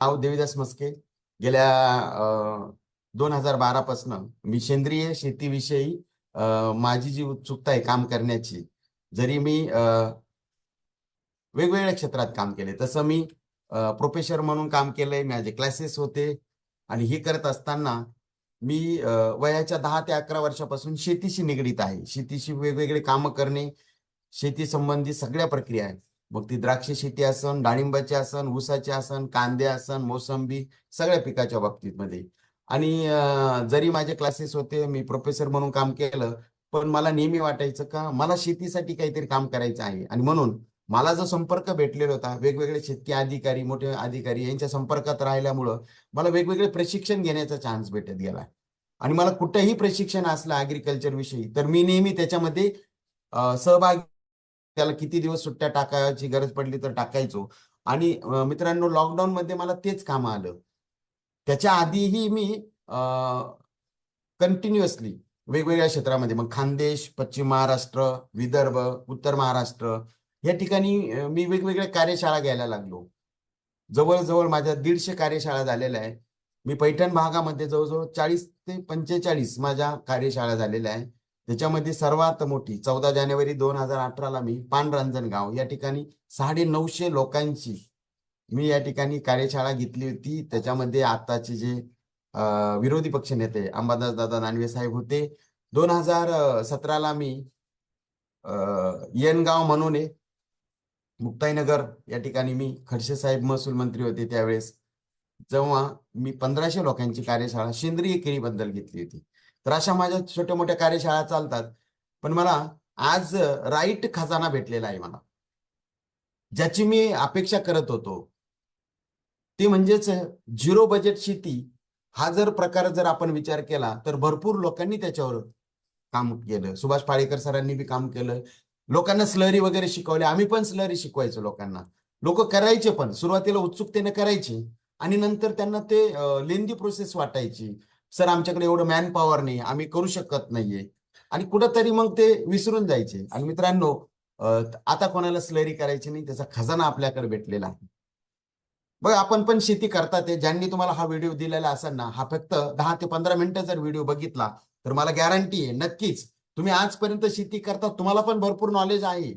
नाव देवीदास मस्के. गेल्या 2012 पासून मी सेंद्रिय शेतीविषयी माझी जी उत्सुकता आहे काम करण्याची, जरी मी वेगवेगळ्या क्षेत्रात काम केले, तसं मी प्रोफेसर म्हणून काम केलंय, माझे क्लासेस होते. आणि हे करत असताना मी वयाच्या 10 ते 11 वर्षापासून शेतीशी निगडीत आहे. शेतीशी वेगवेगळे कामं करणे, शेती संबंधी सगळ्या प्रक्रिया आहेत. मग ती द्राक्ष शेती असन, डाळिंबाची असन, ऊसाची असन, कांदे असन, मोसंबी, सगळ्या पिकाच्या बाबतीत मध्ये. आणि जरी माझे क्लासेस होते, मी प्रोफेसर म्हणून काम केलं, पण मला नेहमी वाटायचं का मला शेतीसाठी काहीतरी काम करायचं आहे. आणि म्हणून मला जो संपर्क भेटलेला होता, वेगवेगळे शेतकी अधिकारी, मोठे अधिकारी यांच्या संपर्कात राहिल्यामुळं मला वेगवेगळे प्रशिक्षण घेण्याचा चान्स भेटत गेला. आणि मला कुठेही प्रशिक्षण असलं ॲग्रिकल्चर विषयी, तर मी नेहमी त्याच्यामध्ये सहभाग, त्याला किती दिवस सुट्ट्या टाकायची गरज पडली तर टाकायचो. आणि मित्रांनो, लॉकडाऊन मध्ये मला तेच काम आलं. त्याच्या आधीही मी कंटिन्युअसली वेगवेगळ्या क्षेत्रामध्ये, मग खानदेश, पश्चिम महाराष्ट्र, विदर्भ, उत्तर महाराष्ट्र या ठिकाणी मी वेगवेगळ्या कार्यशाळा घ्यायला लागलो. जवळजवळ माझ्या 150 कार्यशाळा झालेल्या आहे. मी पैठण भागामध्ये जवळजवळ 40 ते 45 माझ्या कार्यशाळा झालेल्या आहे. त्याच्यामध्ये सर्वात मोठी 14 जानेवारी 2018 मी पांडुरंजनगाव या ठिकाणी 950 लोकांची मी या ठिकाणी कार्यशाळा घेतली होती. त्याच्यामध्ये आताचे जे विरोधी पक्ष नेते अंबादास दादा दानवे साहेब होते. 2017 मी येनगाव म्हणून मुक्ताईनगर या ठिकाणी मी, खडसे साहेब महसूल मंत्री होते त्यावेळेस, जेव्हा मी 1500 लोकांची कार्यशाळा सेंद्रिय केळीबद्दल घेतली होती. तर अशा माझ्या छोट्या मोठ्या कार्यशाळा चालतात. पण मला आज राईट खजाना भेटलेला आहे मला, ज्याची मी अपेक्षा करत होतो. ते म्हणजेच झिरो बजेट शेती. हा जर प्रकार जर आपण विचार केला तर भरपूर लोकांनी त्याच्यावर काम केलं. सुभाष पाळेकर सरांनी बी काम केलं. लोकांना स्लरी वगैरे शिकवले. आम्ही पण स्लरी शिकवायचो लोकांना. लोक करायचे, पण सुरुवातीला उत्सुकतेने करायचे आणि नंतर त्यांना ते लेंदी प्रोसेस वाटायची. सर, आमच्याकडे एवढं मॅन पॉवर नाही, आम्ही करू शकत नाहीये. आणि कुठंतरी मग ते विसरून जायचे. आणि मित्रांनो, आता कोणाला स्लरी करायची नाही, त्याचा खजाना आपल्याकडे भेटलेला आहे. बघ, आपण पण शेती करतात. ज्यांनी तुम्हाला हा व्हिडिओ दिलेला असेल ना, हा फक्त 10 ते 15 मिनिटं जर व्हिडिओ बघितला तर मला गॅरंटी आहे, नक्कीच तुम्ही आजपर्यंत शेती करता, तुम्हाला पण भरपूर नॉलेज आहे.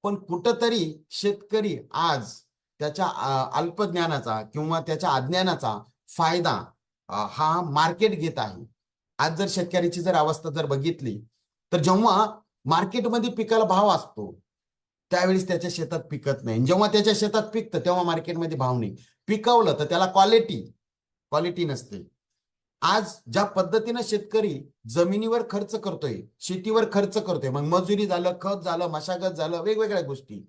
पण कुठंतरी शेतकरी आज त्याच्या अल्पज्ञानाचा किंवा त्याच्या अज्ञानाचा फायदा हा मार्केट घेत आहे. आज जर शेतकऱ्याची जर अवस्था जर बघितली, तर जेव्हा मार्केटमध्ये पिकाला भाव असतो त्यावेळेस त्याच्या शेतात पिकत नाही. जेव्हा त्याच्या शेतात पिकतं तेव्हा मार्केटमध्ये भाव नाही. पिकवलं तर त्याला क्वालिटी नसते. आज ज्या पद्धतीनं शेतकरी जमिनीवर खर्च करतोय, शेतीवर खर्च करतोय, मग मजुरी झालं, खत झालं, मशागत झालं, वेगवेगळ्या गोष्टी,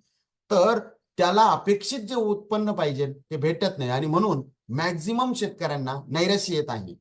तर त्याला अपेक्षित जे उत्पन्न पाहिजे ते भेटत नाही. आणि म्हणून मॅक्झिमम शेतकऱ्यांना नैराश्य येत आहे.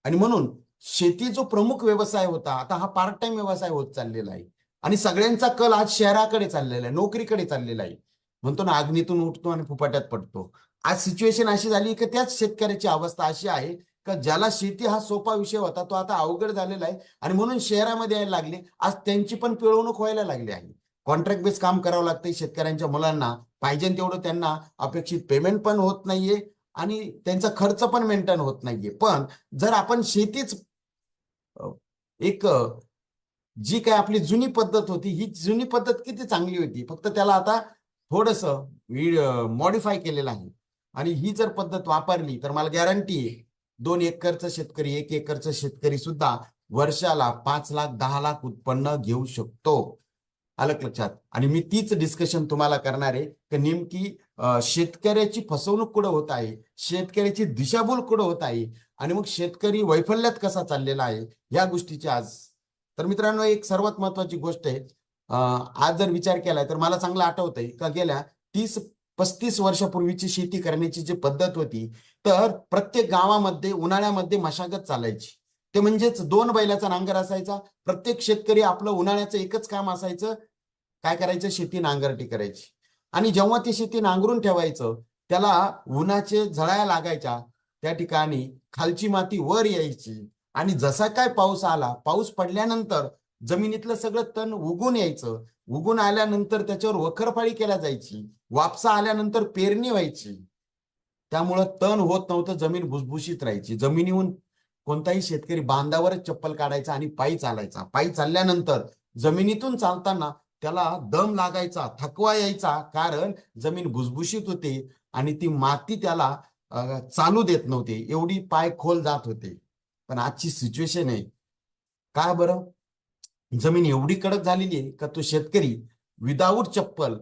आणि म्हणून शेती जो प्रमुख व्यवसाय होता, आता हा पार्ट टाइम व्यवसाय होत चाललेला आहे. आणि सगळ्यांचा कल आज शहराकडे चाललेला आहे, नोकरीकडे चाललेला आहे. म्हणतो ना, अग्नीतून उठतो आणि फुफाट्यात पडतो. आज सिच्युएशन अशी झाली की त्याच शेतकऱ्याची अवस्था अशी आहे का ज्याला शेती हा सोपा विषय होता तो आता अवघड झालेला आहे. आणि म्हणून शहरामध्ये यायला लागले. आज त्यांची पण पिळवणूक व्हायला लागली आहे. कॉन्ट्रॅक्ट बेस काम करावं लागतंय. शेतकऱ्यांच्या मुलांना पाहिजे तेवढं त्यांना अपेक्षित पेमेंट पण होत नाहीये आणि त्यांचा खर्च पण मेंटेन होत नाहीये. पण जर आपण शेतीच एक जी काय आपली जुनी पद्धत होती, ही जुनी पद्धत किती चांगली होती, फक्त त्याला आता थोडस मॉडिफाय केलेलं आहे. आणि ही जर पद्धत वापरली तर मला गॅरंटी आहे, 2 एकरचा शेतकरी, 1 एकरचा शेतकरी सुद्धा वर्षाला 5 लाख 10 लाख उत्पन्न घेऊ शकतो. आलं लक्षात? आणि मी तीच डिस्कशन तुम्हाला करणार आहे की नेमकी शेतकऱ्याची फसवणूक कुठं होत आहे, शेतकऱ्याची दिशाभूल कुठं होत आहे, आणि मग शेतकरी वैफल्यात कसा चाललेला आहे, या गोष्टीची आज. तर मित्रांनो, एक सर्वात महत्वाची गोष्ट आहे. आज जर विचार केलाय तर मला चांगलं आठवतंय का गेल्या 30-35 वर्षापूर्वीची शेती करण्याची जी पद्धत होती, तर प्रत्येक गावामध्ये उन्हाळ्यामध्ये मशागत चालायची. ते म्हणजेच 2 बैलाचा नांगर असायचा. प्रत्येक शेतकरी आपलं उन्हाळ्याचं एकच काम असायचं, काय करायचं, शेती नांगरटी करायची. आणि जेव्हा ती शेती नांगरून ठेवायचं, त्याला उन्हाचे झळाया लागायच्या, त्या ठिकाणी खालची माती वर यायची. आणि जसा काय पाऊस आला, पाऊस पडल्यानंतर जमिनीतलं सगळं तण उगून यायचं. उगून आल्यानंतर त्याच्यावर वखरफाळी केल्या जायची. वापसा आल्यानंतर पेरणी व्हायची. त्यामुळं तण होत नव्हतं, जमीन भुसभुशीत राहायची. जमिनीहून कोणताही शेतकरी बांधावरच चप्पल काढायचा आणि पायी चालायचा. पायी चालल्यानंतर जमिनीतून चालताना त्याला दम लागायचा, थकवा यायचा, कारण जमीन भुसभुशीत होती आणि ती माती त्याला चालू देत नव्हती, एवढी पाय खोल जात होते. पण आजची सिच्युएशन आहे काय बरं, जमीन एवढी कडक झालेली आहे का तो शेतकरी विदाऊट चप्पल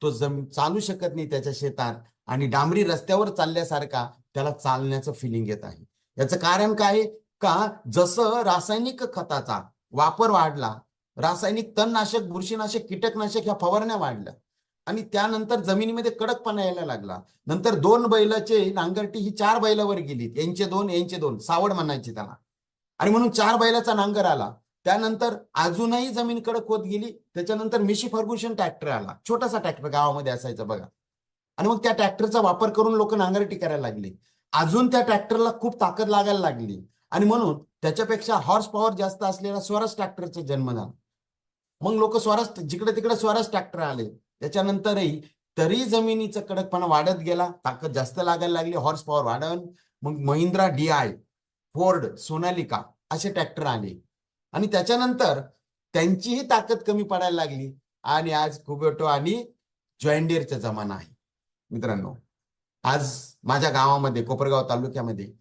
तो चालू शकत नाही त्याच्या शेतात, आणि डांबरी रस्त्यावर चालल्यासारखा त्याला चालण्याचं फिलिंग येत आहे. याचं कारण काय का, जसं रासायनिक खताचा वापर वाढला, रासायनिक तणनाशक, बुरशीनाशक, कीटकनाशक ह्या फवारण्या वाढल्या, आणि त्यानंतर जमिनीमध्ये कडकपणा यायला लागला. नंतर 2 बैलाचे नांगरटी ही 4 बैलावर गेली, यांचे 2 यांचे 2, सावड म्हणायची त्याला, आणि म्हणून 4 बैलाचा नांगर आला. त्यानंतर अजूनही जमीन कडक होत गेली. त्याच्यानंतर मिशी फर्ग्युसन ट्रॅक्टर आला, छोटासा ट्रॅक्टर गावामध्ये असायचा बघा, आणि मग त्या ट्रॅक्टरचा वापर करून लोक नांगरटी करायला लागली. अजून त्या ट्रॅक्टरला खूप ताकद लागायला लागली, आणि म्हणून त्याच्यापेक्षा हॉर्स पॉवर जास्त असलेला स्वराज ट्रॅक्टरचा जन्म झाला. मग लोक स्वराज, जिकडे तिकडे स्वराज ट्रॅक्टर आले. त्याच्यानंतरही तरी जमिनीचा कडकपणा वाढत गेला, ताकद जास्त लागायला लागली, हॉर्स पॉवर वाढन. मग महिंद्रा DI, फोर्ड, सोनालिका असे ट्रॅक्टर आले, आणि त्याच्यानंतर त्यांचीही ताकद कमी पडायला लागली, आणि आज कुबेटो आणि जॉन डिअरचा जमाना आहे. मित्रांनो, आज माझ्या गावामध्ये, कोपरगाव तालुक्यामध्ये,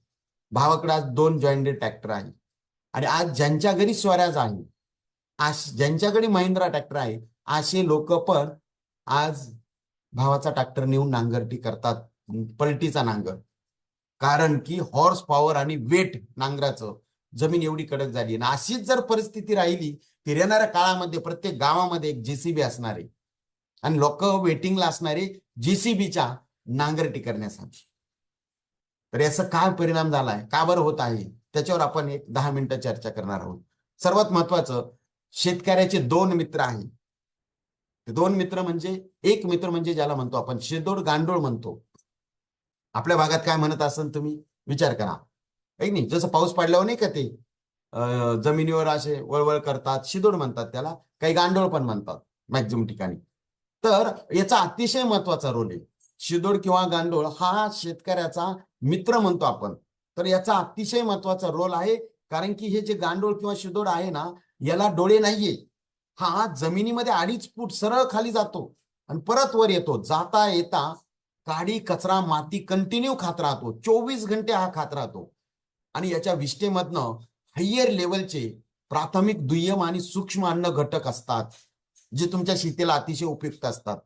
भावाकडे आज 2 जॉन डिअर ट्रॅक्टर आहे, आणि आज ज्यांच्या घरी स्वराज आहे, ज्यांच्याकडे महिंद्रा ट्रॅक्टर आहे, असे लोक पण आज भावाचा ट्रॅक्टर नेऊन नांगरटी करतात, पलटीचा नांगर. कारण की हॉर्स पॉवर आणि वेट नांगराचं, जमीन एवढी कडक झाली. आणि अशीच जर परिस्थिती राहिली तर येणाऱ्या काळामध्ये प्रत्येक गावामध्ये एक JCB असणार आहे, आणि लोक वेटिंगला असणारे JCBच्या नांगरटी करण्यासाठी. तर याचा काय परिणाम झालाय, का बरं होत आहे, त्याच्यावर आपण एक 10 मिनिटं चर्चा करणार आहोत. सर्वात महत्वाचं, शेतकऱ्याचे 2 मित्र आहेत. 2 मित्र म्हणजे, एक मित्र म्हणजे ज्याला म्हणतो आपण शेदोड गांडोळ म्हणतो. आपल्या भागात काय म्हणत असेल तुम्ही विचार करा, ऐक नाही. जसं पाऊस पडल्यावर नाही का ते जमिनीवर असे वळवळ करतात, शिदोड म्हणतात त्याला, काही गांडोळ पण म्हणतात मॅक्झिमम ठिकाणी. तर याचा अतिशय महत्वाचा रोल आहे. शिदोड किंवा गांडोळ हा शेतकऱ्याचा मित्र म्हणतो आपण. तर याचा अतिशय महत्वाचा रोल आहे, कारण की हे जे गांडोळ किंवा शिदोड आहे ना, याला डोळे नाहीये. हा जमिनीमध्ये 2.5 फूट सरळ खाली जातो आणि परत वर येतो. जाता येता काडी, कचरा, माती कंटिन्यू खात राहतो, 24 घंटे हा खात राहतो. आणि याच्या विष्ठेमधनं हायर लेवलचे प्राथमिक, दुय्यम आणि सूक्ष्म अन्न घटक असतात, जे तुमच्या शेतीला अतिशय उपयुक्त असतात,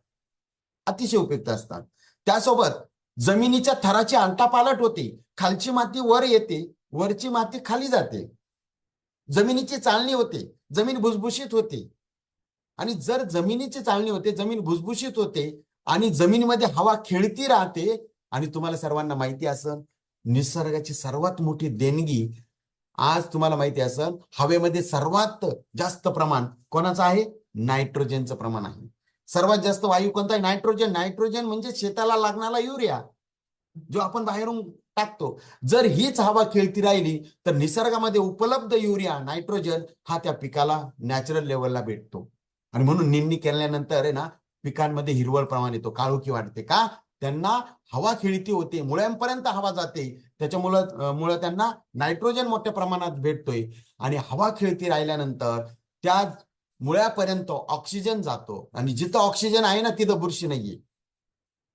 अतिशय उपयुक्त असतात. त्यासोबत जमिनीच्या थराची आलटापालट होते, खालची माती वर येते, वरची माती खाली जाते, जमिनीची चाळणी होते, जमीन भुसभुशीत होते. आणि जर जमिनीची चाळणी होते, जमीन भुसभुशीत होते, आणि जमिनीमध्ये हवा खेळती राहते. आणि तुम्हाला सर्वांना माहिती असेल, निसर्गाची सर्वात मोठी देणगी, आज तुम्हाला माहिती असेल, हवेमध्ये सर्वात जास्त प्रमाण कोणाचं आहे, नायट्रोजनचं प्रमाण आहे. सर्वात जास्त वायू कोणता आहे, नायट्रोजन. नायट्रोजन म्हणजे शेताला लागणारा युरिया, जो आपण बाहेरून टाकतो. जर हीच हवा खेळती राहिली तर निसर्गामध्ये उपलब्ध युरिया, नायट्रोजन हा त्या पिकाला नॅचरल लेवलला भेटतो. आणि म्हणून निंदणी केल्यानंतर आहे ना, पिकांमध्ये हिरवळ प्रमाण येतो, काळोखी वाढते. का, त्यांना हवा खेळती होते, मुळ्यांपर्यंत हवा जाते, त्याच्यामुळं त्यांना नायट्रोजन मोठ्या प्रमाणात भेटतोय. आणि हवा खेळती राहिल्यानंतर त्या मुळ्यापर्यंत ऑक्सिजन जातो, आणि जिथं ऑक्सिजन आहे ना तिथं बुरशी नाहीये.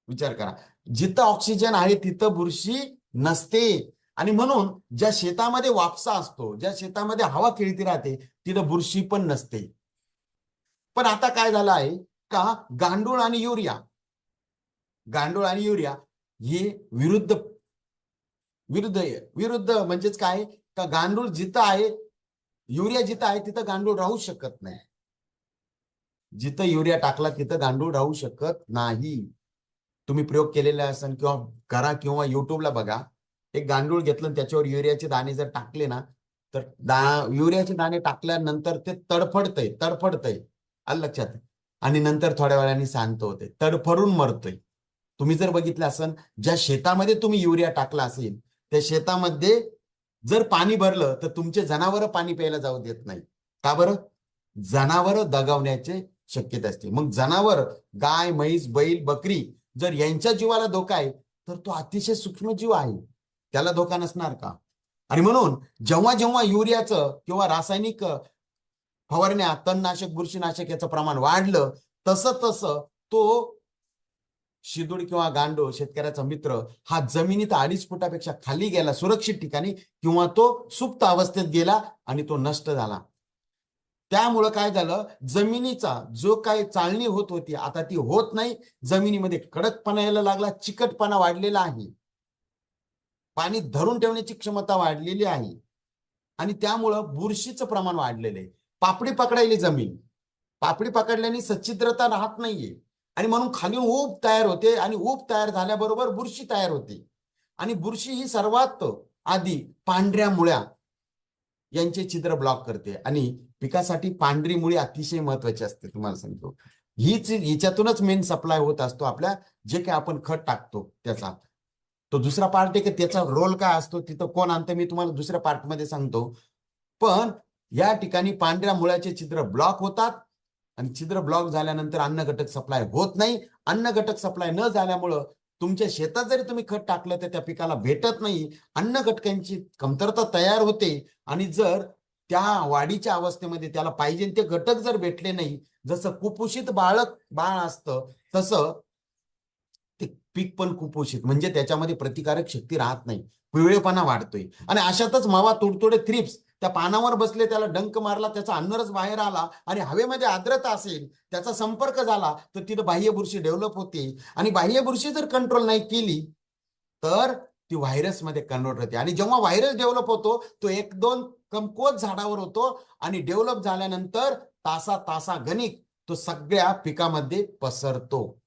विचार करा, जिथं ऑक्सिजन आहे तिथं बुरशी नसते. आणि म्हणून ज्या शेतामध्ये वापसा असतो, ज्या शेतामध्ये हवा खेळती राहते, तिथं बुरशी पण नसते. पण आता काय झालं आहे का, गांडूळ आणि युरिया, गांडूळ आणि युरिया हे विरुद्ध विरुद्ध विरुद्ध म्हणजेच काय का, गांडूळ जिथं आहे, युरिया जिथं आहे तिथं गांडूळ राहू शकत नाही. जिथं युरिया टाकला तिथं गांडूळ राहू शकत नाही. तुम्ही प्रयोग केलेला असाल किंवा करा, किंवा युट्यूबला बघा, एक गांडूळ घेतलं त्याच्यावर युरियाचे दाणे जर टाकले ना, तर युरियाचे दाणे टाकल्यानंतर ते तडफडतंय आलं लक्षात. आणि नंतर थोड्या वेळाने शांत होते, तडफडून मरतोय. तुम्ही जर बघितलं असेल, ज्या शेतामध्ये तुम्ही युरिया टाकला असेल त्या शेतामध्ये जर पाणी भरलं तर तुमचे जनावर पाणी प्यायला जाऊ देत नाही. का बरं, जनावर दगावण्याचे शक्यता असते. मग जनावर, गाय, म्हैस, बैल, बकरी, जर यांच्या जीवाला धोका आहे तर तो अतिशय सूक्ष्मजीव आहे, त्याला धोका नसणार का? आणि म्हणून जेव्हा जेव्हा युरियाचं किंवा रासायनिक फवारण्या, तणनाशक, बुरशीनाशक याचं प्रमाण वाढलं, तसं तसं तो शिदूड किंवा गांडूळ, शेतकऱ्याचा मित्र, हा जमिनीत 2.5 फुटापेक्षा खाली गेला सुरक्षित ठिकाणी, किंवा तो सुप्त अवस्थेत गेला आणि तो नष्ट झाला. त्यामुळं काय झालं, जमिनीचा जो काही चाळणी होत होती आता ती होत नाही. जमिनीमध्ये कडकपणा यायला लागला, चिकटपणा वाढलेला आहे, पाणी धरून ठेवण्याची क्षमता वाढलेली आहे, आणि त्यामुळं बुरशीचं प्रमाण वाढलेलं आहे. पापडी पकडायली जमीन, पापडी पकडल्याने सच्छिद्रता राहत नाहीये, आणि म्हणून खाली ऊब तयार होते, आणि ऊब तयार झाल्याबरोबर बुरशी तयार होते. आणि बुरशी ही सर्वात आधी पांढऱ्या मुळ्या यांचे छिद्र ब्लॉक करते, आणि पिकासाठी पांढरी मुळी अतिशय महत्वाची असते. तुम्हाला सांगतो, हिच्यातूनच मेन सप्लाय होत असतो आपल्या, जे काही आपण खत टाकतो त्याचा. तो दुसरा पार्ट आहे की त्याचा रोल काय असतो, तिथं कोण आणतं मी तुम्हाला दुसऱ्या पार्टमध्ये सांगतो. पण या ठिकाणी पांढऱ्या मुळ्याचे छिद्र ब्लॉक होतात, आणि छिद्र ब्लॉक झाल्यानंतर अन्न घटक सप्लाय होत नाही. अन्न घटक सप्लाय न झाल्यामुळं तुमच्या शेतात जरी तुम्ही खत टाकलं तर त्या पिकाला भेटत नाही, अन्न घटकांची कमतरता तयार होते. आणि जर त्या वाढीच्या अवस्थेमध्ये त्याला पाहिजे ते घटक जर भेटले नाही, जसं कुपोषित बाळ असतं तसं ते पीक पण कुपोषित, म्हणजे त्याच्यामध्ये प्रतिकारक शक्ती राहत नाही, पिवळेपणा वाढतोय. आणि अशातच मावा तुडतुडे थ्रिप्स त्या पानावर बसले, त्याला डंक मारला, त्याचा अन्नरस बाहेर आला, आणि हवेमध्ये आर्द्रता असेल, त्याचा संपर्क झाला, तर तिथं बाह्य बुरशी डेव्हलप होते. आणि बाह्य बुरशी जर कंट्रोल नाही केली तर ती व्हायरसमध्ये कन्वर्ट होते. आणि जेव्हा व्हायरस डेव्हलप होतो, तो 1-2 कमकुवत झाडावर होतो, आणि डेव्हलप झाल्यानंतर तासा गणिक तो सगळ्या पिकामध्ये पसरतो.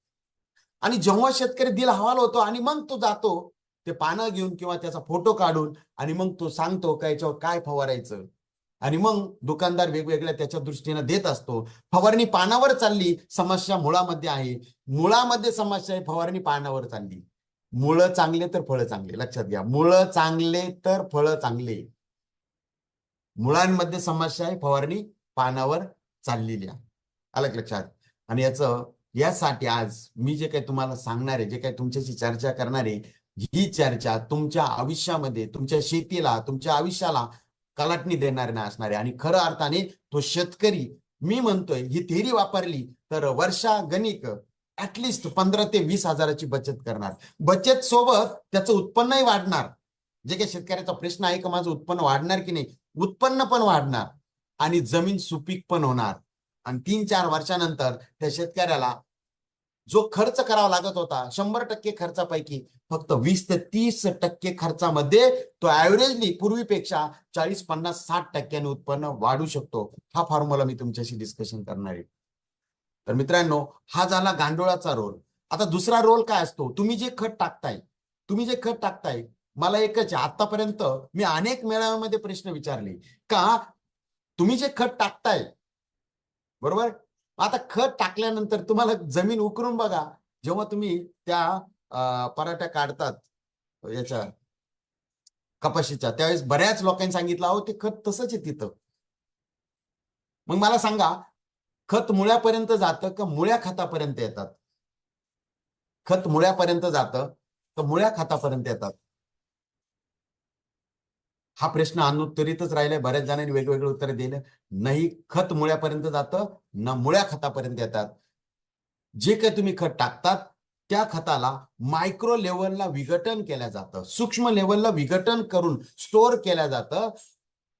आणि जेव्हा शेतकरी दिल हवाल होतो, आणि मग तो जातो ते पानं घेऊन किंवा त्याचा फोटो काढून, आणि मग तो सांगतो काय याच्यावर काय फवारायचं. आणि मग दुकानदार वेगवेगळ्या त्याच्या दृष्टीने देत असतो. फवारणी पानावर चालली, समस्या मुळामध्ये आहे. मुळामध्ये समस्या आहे, फवारणी पानावर चालली. मुळं चांगले तर फळं चांगले, लक्षात घ्या. मुळं चांगले तर फळं चांगले. मुळांमध्ये समस्या आहे, फवारणी पानावर चाललेली आहे. आलं लक्षात? आणि यासाठी आज मी जे काही तुम्हाला सांगणार आहे, जे काही तुमच्याशी चर्चा करणार आहे, ही चर्चा तुमच्या आयुष्यामध्ये, तुमच्या शेतीला, तुमच्या आयुष्याला कलाटणी देणार नाही असणार आहे. आणि खरं अर्थाने तो शेतकरी, मी म्हणतोय, ही थेरी वापरली तर वर्षागणिक ऍटलिस्ट 15 ते 20 हजाराची बचत करणार. बचत सोबत त्याचं उत्पन्नही वाढणार. जे काही शेतकऱ्याचा प्रश्न आहे का माझं उत्पन्न वाढणार की नाही, उत्पन्न पण वाढणार, आणि जमीन सुपीक पण होणार. आणि 3-4 वर्षानंतर त्या शेतकऱ्याला जो खर्च करावा लागत होता 100% खर्चापैकी फक्त 20 ते 30% खर्चामध्ये तो ऍव्हरेजली पूर्वीपेक्षा 40, 50, 60% उत्पन्न वाढू शकतो. हा फॉर्म्युला मी तुमच्याशी डिस्कशन करणार आहे. तर मित्रांनो, हा झाला गांडुळाचा रोल. आता दुसरा रोल काय असतो, तुम्ही जे खत टाकताय, मला एकच आहे, आतापर्यंत मी अनेक मेळाव्यामध्ये प्रश्न विचारले का, तुम्ही जे खत टाकताय, बरोबर, आता खत टाकल्यानंतर तुम्हाला जमीन उकरून बघा, जेव्हा तुम्ही त्या पराठ्या काढतात याच्या कपाशीच्या, त्यावेळेस बऱ्याच लोकांनी सांगितलं, अहो ते खत तसंच आहे तिथं. मग मला सांगा, खत मुळ्यापर्यंत जातं का मुळ्या खतापर्यंत येतात? खत मुळ्यापर्यंत जातं तर मुळ्या खतापर्यंत येतात? हा प्रश्न अनुत्तरितच राहिलाय. बऱ्याच जणांनी वेगवेगळे उत्तर दिले. नाही, खत मुळ्यापर्यंत जातं ना मुळ्या खतापर्यंत येतात. जे काही तुम्ही खत टाकतात त्या खताला मायक्रो लेव्हलला विघटन केलं जातं, सूक्ष्म लेव्हलला विघटन करून स्टोअर केलं जातं,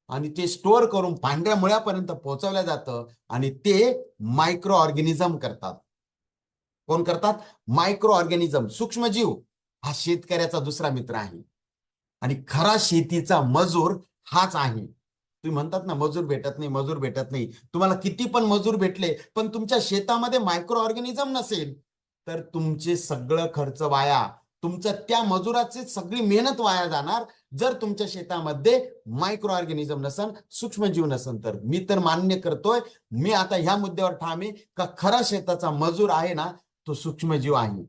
आणि ते स्टोअर करून पांढऱ्या मुळ्यापर्यंत पोहोचवलं जातं, आणि ते मायक्रो ऑर्गॅनिझम करतात. कोण करतात? मायक्रो ऑर्गॅनिझम, सूक्ष्मजीव. हा शेतकऱ्याचा दुसरा मित्र आहे. आणि खरा शेतीचा मजूर हाच आहे. तुम्ही म्हणतात ना, मजूर भेटत नाही. तुम्हाला किती पण मजूर भेटले, पण तुमच्या शेतामध्ये मायक्रो ऑर्गॅनिझम नसेल तर तुमचे सगळं खर्च वाया, तुमच्या त्या मजुराची सगळी मेहनत वाया जाणार. जर तुमच्या शेतामध्ये मायक्रो ऑर्गॅनिझम नसेल, सूक्ष्मजीव नसेल तर. मी तर मान्य करतोय, मी आता ह्या मुद्द्यावर ठाम आहे का खरा शेताचा मजूर आहे ना, तो सूक्ष्मजीव आहे.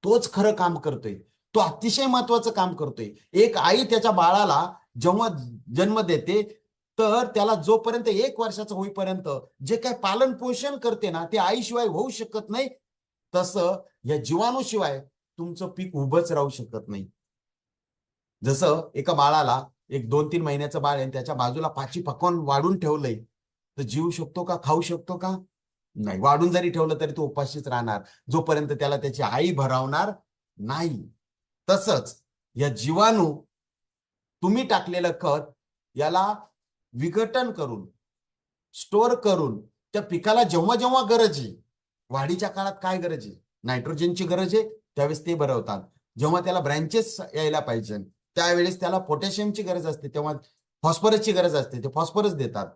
तोच खरं काम करतोय, तो अतिशय महत्वाचं काम करतोय. एक आई त्याच्या बाळाला जेव्हा जन्म देते, तर त्याला जोपर्यंत 1 वर्षाचा होईपर्यंत जे काही पालन पोषण करते ना, ते आईशिवाय होऊ शकत नाही. तसं या जीवाणूशिवाय तुमचं पीक उभंच राहू शकत नाही. जसं एका बाळाला, एक 2-3 महिन्याचं बाळ आहे, त्याच्या बाजूला पाची पकवान वाढून ठेवलंय, तर जीव शकतो का, खाऊ शकतो का? नाही. वाढून जरी ठेवलं तरी तो उपाशीच राहणार, जोपर्यंत त्याला त्याची आई भरावणार नाही. तसंच या जीवाणू, तुम्ही टाकलेलं खत, याला विघटन करून, स्टोअर करून, त्या पिकाला जेव्हा जेव्हा गरज आहे, वाढीच्या काळात काय गरज आहे, नायट्रोजनची गरज आहे, त्यावेळेस ते भरवतात. जेव्हा त्याला ब्रँचेस यायला पाहिजे, त्यावेळेस त्याला पोटॅशियमची गरज असते, तेव्हा फॉस्फरसची गरज असते, ते फॉस्फरस देतात.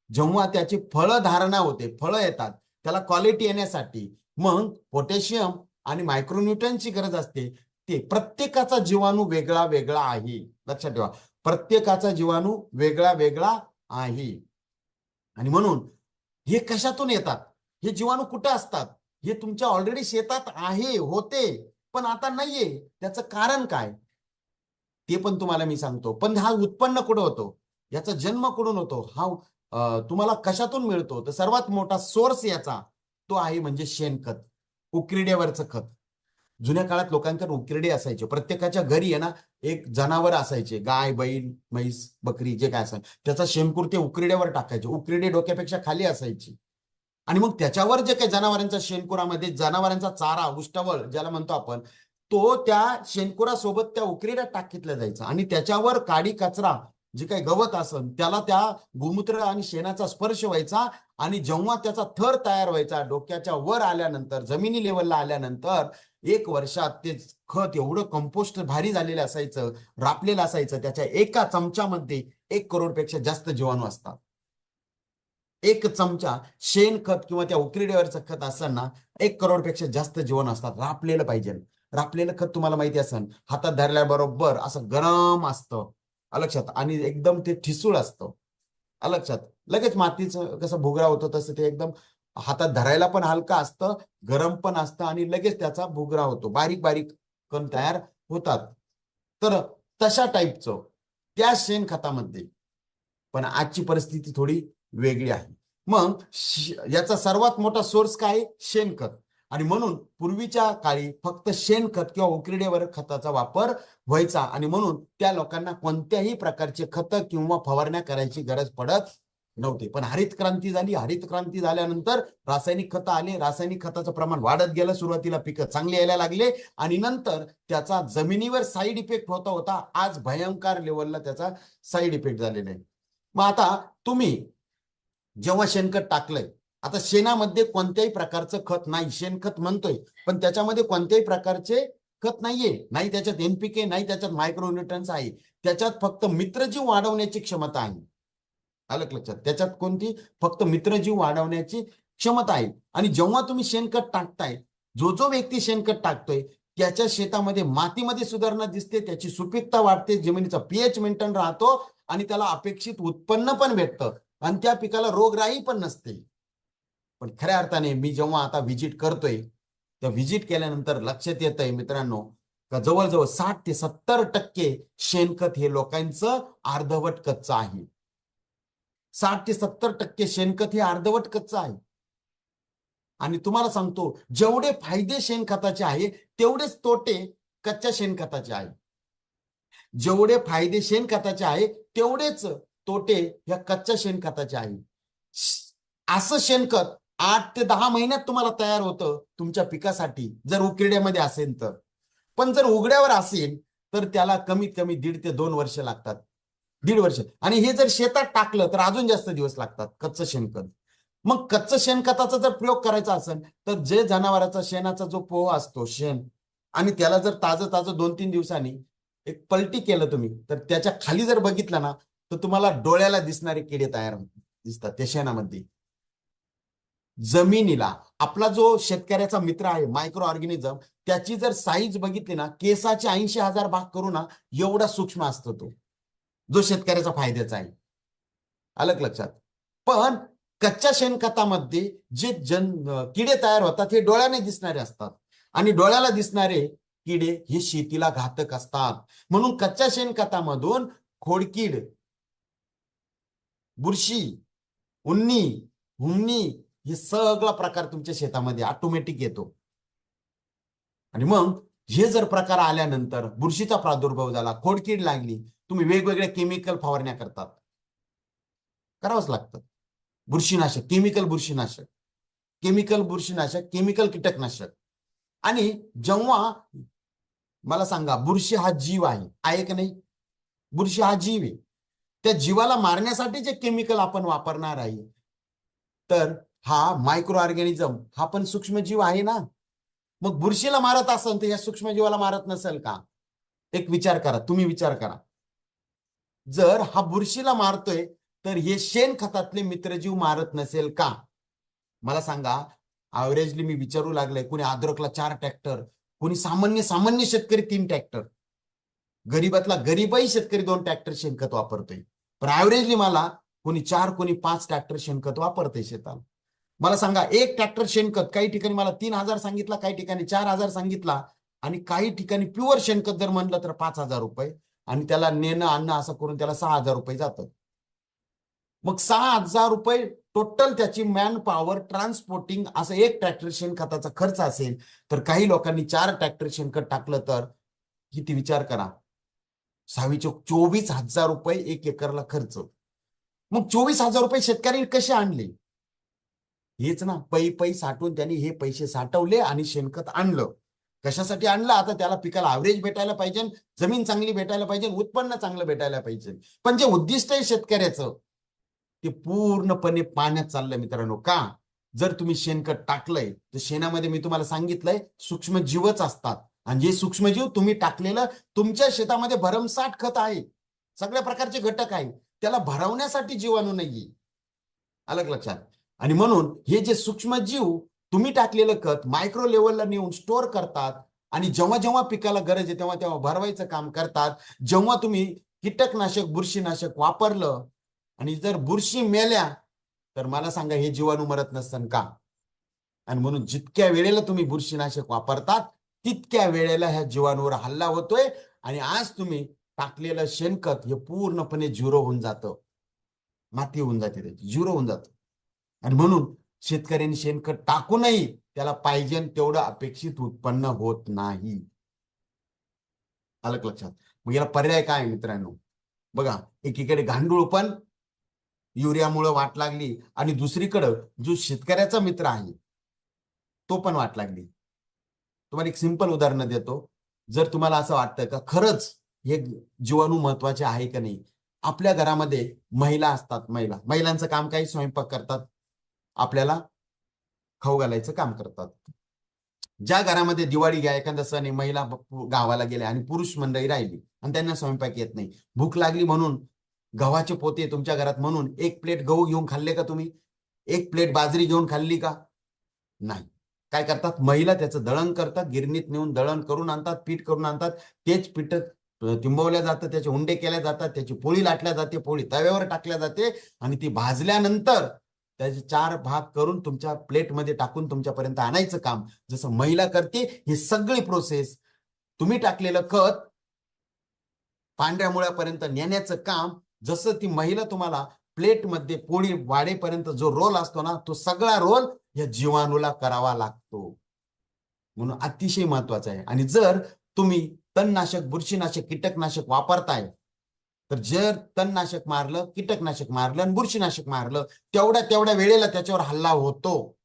जेव्हा त्याची फळं धारणा होते, फळं येतात, त्याला क्वालिटी येण्यासाठी मग पोटॅशियम आणि मायक्रोन्यूट्रनची गरज असते. ते प्रत्येकाचा जीवाणू वेगळा वेगळा आहे, लक्षात ठेवा. प्रत्येकाचा जीवाणू वेगळा वेगळा आहे. आणि म्हणून हे कशातून येतात, हे जीवाणू कुठे असतात, हे तुमच्या ऑलरेडी शेतात आहे, होते, पण आता नाहीये. त्याचं कारण काय ते पण तुम्हाला मी सांगतो. पण हा उत्पन्न कुठं होतो, याचा जन्म कुठून होतो, हा तुम्हाला कशातून मिळतो, तर सर्वात मोठा सोर्स याचा तो आहे म्हणजे शेणखत, उकिरड्यावरचं खत. जुन्या काळात लोकांकडे उकिरडे असायचे, प्रत्येकाच्या घरी आहे ना एक जनावर असायचे, गाय, बैल, म्हैस, बकरी, जे काय असायचं, त्याचा शेणकूर ते उकिरड्यावर टाकायचे. उकिरडे डोक्यापेक्षा खाली असायची, आणि मग त्याच्यावर जे काही जनावरांच्या शेणकुरामध्ये जनावरांचा चारा, उष्टवळ ज्याला म्हणतो आपण, तो त्या शेणकुरासोबत त्या उकिरड्यात टाकीतला जायचा, आणि त्याच्यावर काडी कचरा, जे काही गवत असेल, त्याला त्या गोमूत्र आणि शेणाचा स्पर्श व्हायचा. आणि जेव्हा त्याचा थर तयार व्हायचा, डोक्याच्या वर आल्यानंतर, जमिनी लेवलला आल्यानंतर, 1 वर्षात ते खत एवढं कंपोस्ट भारी झालेलं असायचं, रापलेलं असायचं. त्याच्या एका चमच्यामध्ये 1 करोडपेक्षा जास्त जीवाणू असतात. 1 चमचा शेणखत किंवा त्या उकिरड्यावरचं खत असताना 1 करोडपेक्षा जास्त जीवाणू असतात. रापलेलं पाहिजे. रापलेलं खत तुम्हाला माहिती असेल, हातात धरल्याबरोबर असं गरम असतं, लक्षात, आणि एकदम ते ठिसूळ असतं, लक्षात. लगेच मातीचं कसं भुगरा होतं, तसं ते एकदम हातात धरायला पण हलका असतं, गरम पण असतं, आणि लगेच त्याचा भुगरा होतो, बारीक बारीक कण तयार होतात. तर तशा टाईपचं त्या शेणखतामध्ये. पण आजची परिस्थिती थोडी वेगळी आहे. मग याचा सर्वात मोठा सोर्स काय, शेणखत. आणि म्हणून पूर्वीच्या काळी फक्त शेणखत किंवा उकिरड्यावर खताचा वापर व्हायचा, आणि म्हणून त्या लोकांना कोणत्याही प्रकारचे खत किंवा फवारण्या करायची गरज पडत नव्हती. पण हरित क्रांती झाली. हरित क्रांती झाल्यानंतर रासायनिक खतं आले, रासायनिक खताचं प्रमाण वाढत गेलं, सुरुवातीला पिकं चांगली यायला लागले, आणि नंतर त्याचा जमिनीवर साईड इफेक्ट होता होता आज भयंकर लेवलला त्याचा साईड इफेक्ट झालेला आहे. मग आता तुम्ही जेव्हा शेणखत टाकलंय, आता शेणामध्ये कोणत्याही प्रकारचं खत नाही, शेणखत म्हणतोय, पण त्याच्यामध्ये कोणत्याही प्रकारचे खत नाहीये, नाही त्याच्यात एनपीके, नाही त्याच्यात मायक्रोन्यूट्रन्स आहे. त्याच्यात फक्त मित्रजीव वाढवण्याची क्षमता आहे. आलं लक्षात, त्याच्यात कोणती, फक्त मित्रजीव वाढवण्याची क्षमता आहे. आणि जेव्हा तुम्ही शेणखत टाकताय, जो जो व्यक्ती शेणखत टाकतोय, त्याच्या शेतामध्ये मातीमध्ये सुधारणा दिसते, त्याची सुपीकता वाढते, जमिनीचा पीएच मेंटेन राहतो, आणि त्याला अपेक्षित उत्पन्न पण भेटतं, आणि त्या पिकाला रोगराई पण नसते. पण खऱ्या अर्थाने मी जेव्हा आता व्हिजिट करतोय, त्या व्हिजिट केल्यानंतर लक्षात येत आहे मित्रांनो, का जवळजवळ 60 ते 70% शेणखत हे लोकांचं अर्धवट कच्चं आहे. 60 ते 70% शेणखत हे अर्धवट कच्चं आहे. आणि तुम्हाला सांगतो, जेवढे फायदे शेणखताचे आहे, तेवढेच तोटे कच्च्या शेणखताचे आहे. जेवढे फायदे शेणखताचे आहे, तेवढेच तोटे या कच्च्या शेणखताचे आहे. असं शेणखत 8 ते 10 महिन्यात तुम्हाला तयार होतं तुमच्या पिकासाठी, जर उकिरड्यामध्ये असेल तर. पण जर उघड्यावर असेल तर त्याला कमीत कमी 1.5 ते 2 वर्ष लागतात. 1.5 वर्ष. आणि हे जर शेतात टाकलं तर अजून जास्त दिवस लागतात, कच्चं शेणखत. मग कच्चं शेणखताचा जर प्रयोग करायचा असेल तर जे जनावरांचा शेणाचा जो पोह असतो, शेण, आणि त्याला जर ताजं ताजं 2-3 दिवसांनी एक पलटी केलं तुम्ही, तर त्याच्या खाली जर बघितलं ना, तर तुम्हाला डोळ्याला दिसणारे किडे तयार दिसतात त्या शेणामध्ये. जमिनीला आपला जो शेतकऱ्याचा मित्र आहे मायक्रो ऑर्गॅनिझम, त्याची जर साईज बघितली ना, केसाचे 80,000 भाग करू ना, एवढा सूक्ष्म असतो तो, जो शेतकऱ्याचा फायद्याचा आहे. अलग लक्षात. पण कच्च्या शेणखतामध्ये जे किडे तयार होतात हे डोळ्याने दिसणारे असतात, आणि डोळ्याला दिसणारे किडे हे शेतीला घातक असतात. म्हणून कच्च्या शेणखतामधून खोडकीड, बुरशी, उन्नी, हुमणी, हे सगळा प्रकार तुमच्या शेतामध्ये ऑटोमॅटिक येतो. आणि मग हे जर प्रकार आल्यानंतर बुरशीचा प्रादुर्भाव झाला, खोडकीड लागली, तुम्ही वेगवेगळे केमिकल फवारण्या करतात, करावंच लागतं. बुरशीनाशक, केमिकल बुरशीनाशक, केमिकल कीटकनाशक. आणि जेव्हा मला सांगा, बुरशी हा जीव आहे की नाही? बुरशी हा जीव आहे. त्या जीवाला मारण्यासाठी जे केमिकल आपण वापरणार आहे, तर हा मायक्रो ऑर्गॅनिझम हा पण सूक्ष्मजीव आहे ना. मग बुरशीला मारत असेल तर या सूक्ष्मजीवाला मारत नसेल का? एक विचार करा, तुम्ही विचार करा. जर हा बुरशीला मारतोय तर हे शेणखतातले मित्रजीव मारत नसेल का? मला सांगा. अवरेजली मी विचारू लागलोय, कोणी अद्रकला 4 ट्रॅक्टर, कोणी सामान्य शेतकरी 3 ट्रॅक्टर, गरीबातला गरीबही शेतकरी 2 ट्रॅक्टर शेणखत वापरतोय. पण ऍव्हरेजली मला कोणी 4 कोणी 5 ट्रॅक्टर शेणखत वापरतोय शेताला. मला सांगा, एक ट्रॅक्टर शेणखत काही ठिकाणी मला 3,000 सांगितला, काही ठिकाणी 4,000 सांगितला, आणि काही ठिकाणी प्युअर शेणखत जर म्हणलं तर 5,000 रुपये, आणि त्याला नेणं आणणं असं करून त्याला 6,000 रुपये जातं. मग 6,000 रुपये टोटल त्याची मॅन पॉवर, ट्रान्सपोर्टिंग, असं एक ट्रॅक्टर शेणखताचा खर्च असेल. तर काही लोकांनी 4 ट्रॅक्टर शेणखत टाकलं तर किती, विचार करा. 24,000 रुपये 1 एकरला खर्च. मग 24,000 रुपये शेतकरी कसे आणले? हेच ना, पै साठवून त्यांनी हे पैसे साठवले आणि शेणखत आणलं. कशासाठी आणलं? आता त्याला पिकाला ऍव्हरेज भेटायला पाहिजे, जमीन चांगली भेटायला पाहिजे, उत्पन्न चांगलं भेटायला पाहिजे. पण जे उद्दिष्ट आहे शेतकऱ्याचं, ते पूर्णपणे पाण्यात चाललंय मित्रांनो. का? जर तुम्ही शेणखत टाकलंय तर शेणामध्ये मी तुम्हाला सांगितलंय सूक्ष्मजीवच असतात, आणि जे सूक्ष्मजीव तुम्ही टाकलेलं तुमच्या शेतामध्ये भरमसाठ खत आहे, सगळ्या प्रकारचे घटक आहे, त्याला भरवण्यासाठी जीवाणू नाहीये. अलग लक्षात. आणि म्हणून हे जे सूक्ष्मजीव तुम्ही टाकलेलं खत मायक्रो लेवलला नेऊन स्टोअर करतात, आणि जेव्हा जेव्हा पिकाला गरज आहे तेव्हा तेव्हा भरवायचं काम करतात. जेव्हा तुम्ही कीटकनाशक, बुरशीनाशक वापरलं आणि जर बुरशी मेल्या, तर मला सांगा, हे जीवाणू मरत नसतं का? आणि म्हणून जितक्या वेळेला तुम्ही बुरशीनाशक वापरतात तितक्या वेळेला ह्या जीवाणूवर हल्ला होतोय, आणि आज तुम्ही टाकलेलं शेणखत हे पूर्णपणे झिरो होऊन जातं, माती होऊन जाते, त्याची झिरो होऊन जातं. आणि म्हणून शेतकऱ्यांनी शेणखत टाकूनही त्याला पाहिजे तेवढं अपेक्षित उत्पन्न होत नाही. अलग लक्षात. मग याला पर्याय काय मित्रांनो? बघा, एकीकडे गांडूळ पण युरियामुळे वाट लागली, आणि दुसरीकडे जो शेतकऱ्याचा मित्र आहे तो पण वाट लागली. तुम्हाला एक सिंपल उदाहरण देतो. जर तुम्हाला असं वाटतं का खरंच हे जीवाणू महत्वाचे आहे का नाही, आपल्या घरामध्ये महिला असतात, महिलांचं काम काही स्वयंपाक करतात, आपल्याला खाऊ घालायचं काम करतात. ज्या घरामध्ये दिवाळी घ्या, एखादा सण आहे, महिला गावाला गेल्या आणि पुरुष मंडळी राहिली आणि त्यांना स्वयंपाक येत नाही, भूक लागली म्हणून गव्हाचे पोते तुमच्या घरात म्हणून 1 प्लेट गहू घेऊन खाल्ले का तुम्ही? 1 प्लेट बाजरी घेऊन खाल्ली का? नाही. काय करतात महिला? त्याचं दळण करतात, गिरणीत नेऊन दळण करून आणतात, पीठ करून आणतात. तेच पीठ तिंबवल्या जातं, त्याचे उंडे केल्या जातात, त्याची पोळी लाटल्या जाते, पोळी तव्यावर टाकल्या जाते, आणि ती भाजल्यानंतर त्याचे 4 भाग करून तुमच्या प्लेटमध्ये टाकून तुमच्यापर्यंत आणायचं काम जसं महिला करते. ही सगळी प्रोसेस, तुम्ही टाकलेलं खत पांढऱ्या मुळ्यापर्यंत नेण्याचं काम, जसं ती महिला तुम्हाला प्लेटमध्ये पोळी वाढेपर्यंत जो रोल असतो ना, तो सगळा रोल या जीवाणूला करावा लागतो. म्हणून अतिशय महत्वाचं आहे. आणि जर तुम्ही तणनाशक, बुरशीनाशक, कीटकनाशक वापरताय, तर जर तणनाशक मारलं, कीटकनाशक मारलं आणि बुरशीनाशक मारलं, तेवढ्या वेळेला त्याच्यावर हल्ला होतो,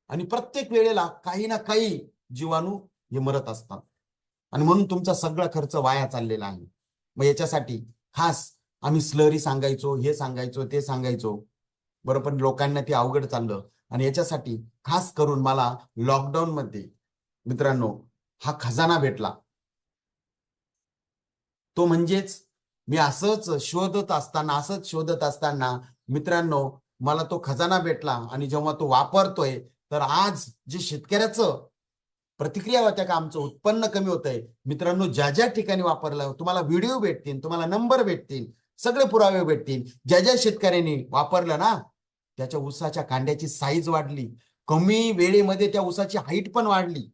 आणि प्रत्येक वेळेला काही ना काही जीवाणू हे मरत असतात, आणि म्हणून तुमचा सगळा खर्च वाया चाललेला आहे. मग याच्यासाठी खास आम्ही स्लरी सांगायचो, हे सांगायचो, ते सांगायचो, बरोबर, लोकांना ते अवघड चाललं. आणि याच्यासाठी खास करून मला लॉकडाऊन मध्ये मित्रांनो हा खजाना भेटला. तो म्हणजेच मी असंच शोधत असताना मित्रांनो मला तो खजाना भेटला, आणि जेव्हा तो वापरतोय तर आज जे शेतकऱ्याचं प्रतिक्रिया होत्या का आमचं उत्पन्न कमी होतंय, मित्रांनो ज्या ज्या ठिकाणी वापरलं तुम्हाला व्हिडिओ भेटतील, तुम्हाला नंबर भेटतील, सगळे पुरावे भेटतील. ज्या ज्या शेतकऱ्यांनी वापरलं ना, त्याच्या ऊसाच्या कांड्याची साईज वाढली, कमी वेळेमध्ये त्या ऊसाची हाईट पण वाढली,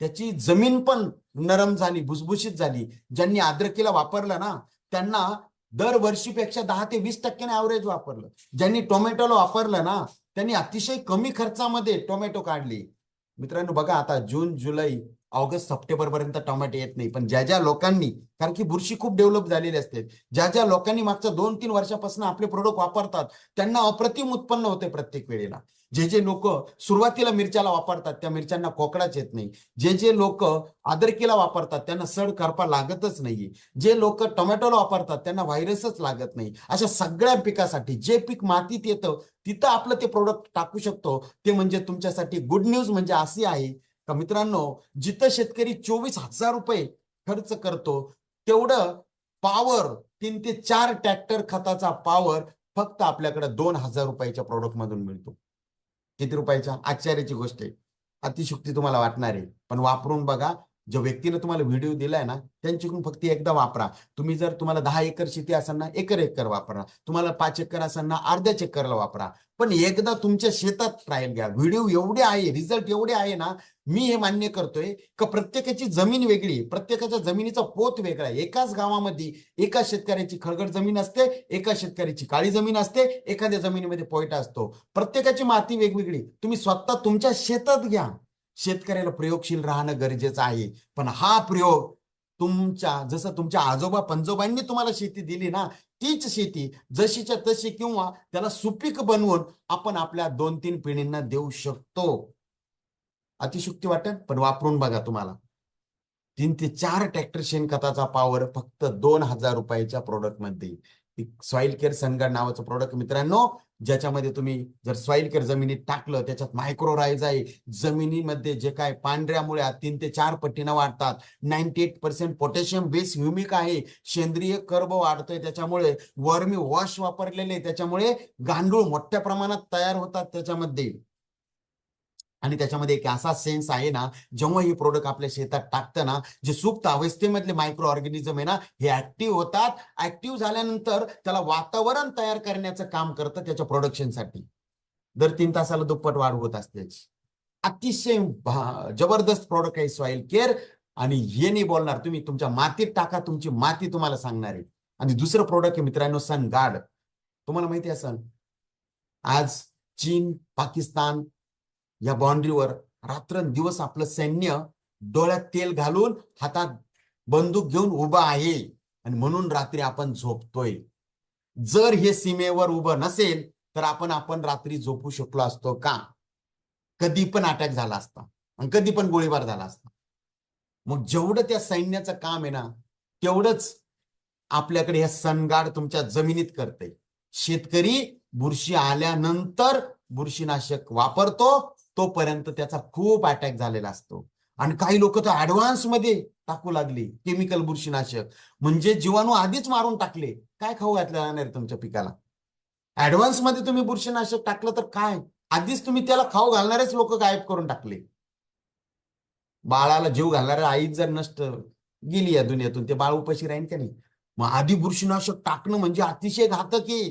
त्याची जमीन पण नरम झाली, भुसभुशीत झाली. ज्यांनी अद्रकीला वापरलं ना, त्यांना दरवर्षीपेक्षा 10 ते 20% ऍव्हरेज वापरलं. ज्यांनी टोमॅटोला वापरलं ना, त्यांनी अतिशय कमी खर्चामध्ये टोमॅटो काढले. मित्रांनो बघा, आता जून जुलै ऑगस्ट सप्टेंबर पर्यंत टोमॅटो येत नाही, पण ज्या ज्या लोकांनी, कारण की बुरशी खूप डेव्हलप झालेली असते, ज्या ज्या लोकांनी मागच्या 2-3 वर्षापासून आपले प्रोडक्ट वापरतात त्यांना अप्रतिम उत्पन्न होते प्रत्येक वेळेला. जे जे लोक सुरुवातीला मिरच्याला वापरतात त्या मिरच्यांना कोकडाच येत नाही. जे जे लोक अदरकीला वापरतात त्यांना सड करपा लागतच नाही. जे लोक टोमॅटोला वापरतात त्यांना व्हायरसच लागत नाही. अशा सगळ्या पिकासाठी जे पीक मातीत येतं तिथं आपलं ते प्रोडक्ट टाकू शकतो. ते म्हणजे तुमच्यासाठी गुड न्यूज म्हणजे अशी आहे का मित्रांनो, जिथं शेतकरी 24,000 रुपये खर्च करतो तेवढं पॉवर 3 ते 4 ट्रॅक्टर खताचा पॉवर फक्त आपल्याकडे 2,000 रुपयाच्या प्रोडक्ट मधून मिळतो. किती रुपयाच्या? आश्चर्याची गोष्ट आहे. अतिशुक्ती तुम्हाला वाटणार आहे, पण वापरून बघा. ज्या व्यक्तीने तुम्हाला व्हिडिओ दिलाय ना त्यांच्याकडून फक्त एकदा वापरा. तुम्ही जर तुम्हाला 10 एकर शेती असेल ना, एकर वापरा. तुम्हाला 5 एकर असेल ना, अर्ध्याच एकरला वापरा. पण एकदा तुमच्या शेतात ट्रायल घ्या. व्हिडिओ एवढे आहे, रिझल्ट एवढे आहे ना, मी हे मान्य करतोय का प्रत्येकाची जमीन वेगळी, प्रत्येकाच्या जमिनीचा पोत वेगळा आहे. एकाच गावामध्ये एका शेतकऱ्याची खळगट जमीन असते, एका शेतकऱ्याची काळी जमीन असते, एखाद्या जमिनीमध्ये पोयटा असतो. प्रत्येकाची माती वेगवेगळी. तुम्ही स्वतः तुमच्या शेतात घ्या. शेतकऱ्याला प्रयोगशील राहणं गरजेचं आहे. पण हा प्रयोग जसं तुमच्या आजोबा पंजोबांनी तुम्हाला शेती दिली ना, तीच शेती जशीच्या तशी किंवा त्याला सुपीक बनवून आपण आपल्या 2-3 पिढींना देऊ शकतो. अतिशुक्ती वाटेल, पण वापरून बघा. तुम्हाला 3 ते 4 ट्रॅक्टर शेणखताचा पॉवर फक्त 2,000 रुपयाच्या प्रोडक्ट मध्ये. सॉइल केअर सनगार्ड नावाचं प्रोडक्ट मित्रांनो, ज्याच्यामध्ये तुम्ही जर सॉइल केअर जमिनीत टाकलं त्याच्यात मायक्रोराईज आहे. जमिनीमध्ये जे काय पांढऱ्या मुळ्या 3 ते 4 पटीनं वाढतात. 98% पोटॅशियम बेस ह्युमिक आहे. सेंद्रिय कर्ब वाढतोय त्याच्यामुळे. वर्मी वॉश वापरलेले त्याच्यामुळे गांडूळ मोठ्या प्रमाणात तयार होतात त्याच्यामध्ये. आणि त्याच्यामध्ये एक असा सेन्स आहे ना, जेव्हा हे प्रोडक्ट आपल्या शेतात टाकतं ना, जे सुप्त अवस्थेमधले मायक्रो ऑर्गॅनिझम आहे ना, हे ऍक्टिव्ह होतात. ऍक्टिव्ह झाल्यानंतर त्याला वातावरण तयार करण्याचं काम करतं त्याच्या प्रोडक्शनसाठी. दर 3 तासाला दुप्पट वाढ होत असते. अतिशय जबरदस्त प्रोडक्ट आहे सॉइल केअर. आणि हे नाही बोलणार, तुम्ही तुमच्या मातीत टाका, तुमची माती तुम्हाला सांगणार आहे. आणि दुसरं प्रोडक्ट आहे मित्रांनो, सन गार्ड. तुम्हाला माहिती असेल, आज चीन, पाकिस्तान या बाउंड्रीवर रात्रंदिवस आपलं सैन्य डोळ्यात तेल घालून हातात बंदूक घेऊन उभा आहे. आणि म्हणून रात्री आपण झोपतोय. जर हे सीमेवर उभं नसेल तर आपण रात्री झोपू शकलो असतो का? कधी पण अटॅक झाला असता आणि कधी पण गोळीबार झाला असता. मग जेवढं त्या सैन्याचं काम आहे ना, तेवढंच आपल्याकडे हे सनगार्ड तुमच्या जमिनीत करते. शेतकरी बुरशी आल्यानंतर बुरशीनाशक वापरतो, तोपर्यंत त्याचा खूप अटॅक झालेला असतो. आणि काही लोक तर ऍडव्हान्स मध्ये टाकू लागली केमिकल बुरशीनाशक, म्हणजे जीवाणू आधीच मारून टाकले. काय खाऊ घातलं जाणार तुमच्या पिकाला? ऍडव्हान्स मध्ये तुम्ही बुरशीनाशक टाकलं तर काय, आधीच तुम्ही त्याला खाऊ घालणारेच लोक गायब करून टाकले. बाळाला जीव घालणाऱ्या आई जर नष्ट गेली या दुनियातून, ते बाळ उपाशी राहील का नाही? मग आधी बुरशीनाशक टाकणं म्हणजे अतिशय घातक आहे.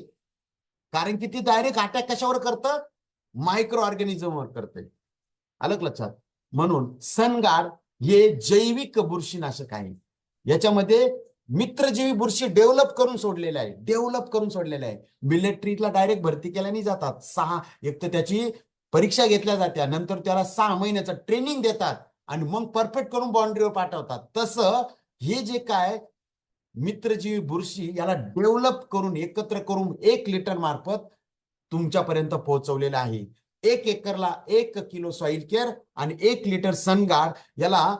कारण की ती डायरेक्ट अटॅक कशावर करतं? मायक्रो ऑर्गॅनिझमवर करते. आलं लक्षात? म्हणून सनगार्ड हे जैविक बुरशीनाशक आहे. याच्यामध्ये मित्रजीवी बुरशी डेव्हलप करून सोडलेले आहे. मिलिटरीला डायरेक्ट भरती केल्याने जातात. एक तर त्याची परीक्षा घेतल्या जात्या, नंतर त्याला 6 महिन्याचं ट्रेनिंग देतात आणि मग परफेक्ट करून बाउंड्रीवर पाठवतात. तसं हे जे काय मित्रजीवी बुरशी याला डेव्हलप करून एकत्र करून 1 लिटर मार्फत तुमच्यापर्यंत पोहोचवलेलं आहे. 1 एकरला 1 किलो सॉइल केअर आणि 1 लिटर सनगार्ड याला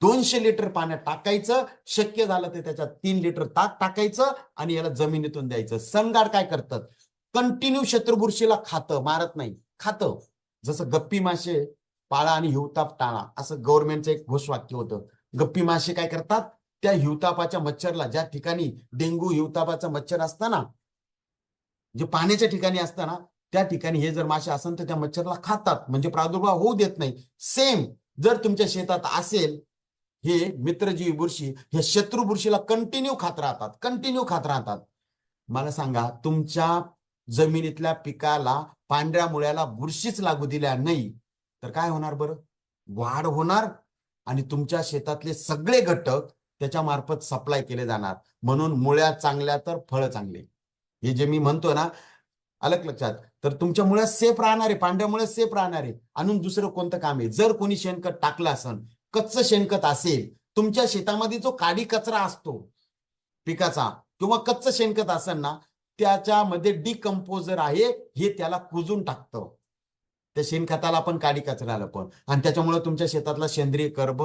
200 लिटर पाण्यात टाकायचं. शक्य झालं तर त्याच्यात 3 लिटर ताक टाकायचं आणि याला जमिनीतून द्यायचं. सनगार्ड काय करतात? कंटिन्यू शत्रुबुरशीला खातं, मारत नाही, खातं. जसं गप्पी मासे पाळा आणि हिवताप टाळा, असं गव्हर्नमेंटचं एक घोषवाक्य होतं. गप्पी मासे काय करतात? त्या हिवतापाच्या मच्छरला, ज्या ठिकाणी डेंगू हिवतापाचा मच्छर असताना, जे पाण्याच्या ठिकाणी असताना, त्या ठिकाणी हे जर मासे असेल तर त्या मच्छरला खातात, म्हणजे प्रादुर्भाव होऊ देत नाही. सेम जर तुमच्या शेतात असेल हे मित्रजीवी बुरशी, हे शत्रू बुरशीला कंटिन्यू खात राहतात. मला सांगा, तुमच्या जमिनीतल्या पिकाला पांढऱ्या मुळ्याला बुरशीच लागू दिल्या नाही तर काय होणार बरं? वाढ होणार आणि तुमच्या शेतातले सगळे घटक त्याच्या मार्फत सप्लाय केले जाणार. म्हणून मुळ्या चांगल्या तर फळ चांगले. हे जे मी म्हणतो ना, अलग लक्षात. तर तुमच्या मुळात सेफ राहणार आहे, पांढऱ्या मुळात सेफ राहणार आहे. आणून दुसरं कोणतं काम आहे? जर कोणी शेणखत टाकलं असेल, कच्चं शेणखत असेल, तुमच्या शेतामध्ये जो काडी कचरा असतो पिकाचा किंवा कच्चं शेणखत असेल ना, त्याच्यामध्ये डिकम्पोजर आहे, हे त्याला कुजून टाकतं. त्या शेणखताला पण काडी कचऱ्याला पण, आणि त्याच्यामुळे तुमच्या शेतातला सेंद्रिय कर्ब